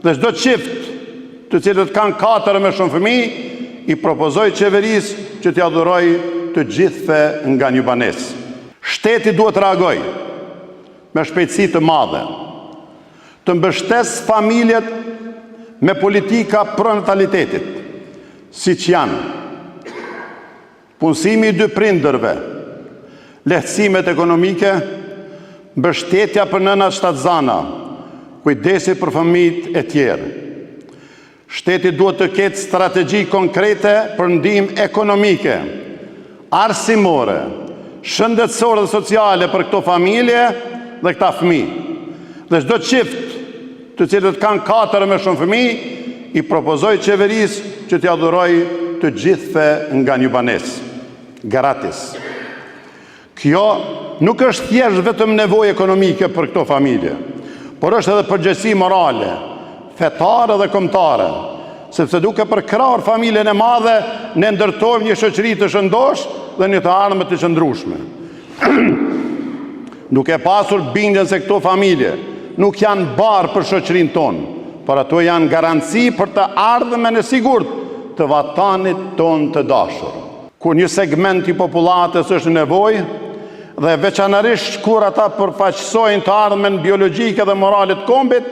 Dhe çdo çift të cilët kanë 4 e më shumë fëmijë, i propozoj qeverisë që t'i adhuroj të gjithëve nga një banesë. Shteti duhet të reagojë me shpejtësi të madhe, të mbështesë familjet me politika pronatalitetit, siç janë punësimi i 2 prindërve, lehtësimet ekonomike, mbështetja për nënat shtatzana, kujdesi për fëmijët e tjerë. Shteti duhet të ketë strategji konkrete për ndihmë ekonomike, arsimore, shëndetësore dhe sociale për këto familje dhe këta fëmijë. Dhe çdo çift të cilët kanë 4 e më shumë fëmijë, i propozoj qeverisë që t'i adhuroj të gjithëve nga një banesë, gratis. Kjo nuk është thjesht vetëm nevojë ekonomike për këto familje, por është edhe përgjegjësi morale, fetare dhe kombëtare, sepse duke përkrahur familjen e madhe, ne ndërtojmë një shoqëri të shëndosh dhe një të ardhme të qëndrueshme. Duke pasur bindjen se këto familje nuk janë barë për shoqërinë tonë, por ato janë garanci për të ardhmen e sigurt të vatanit tonë të dashur. Kur një segment i popullatës është në nevojë, dhe veçanërisht kur ata përfaqësojnë të ardhmen biologjike dhe morale të kombit,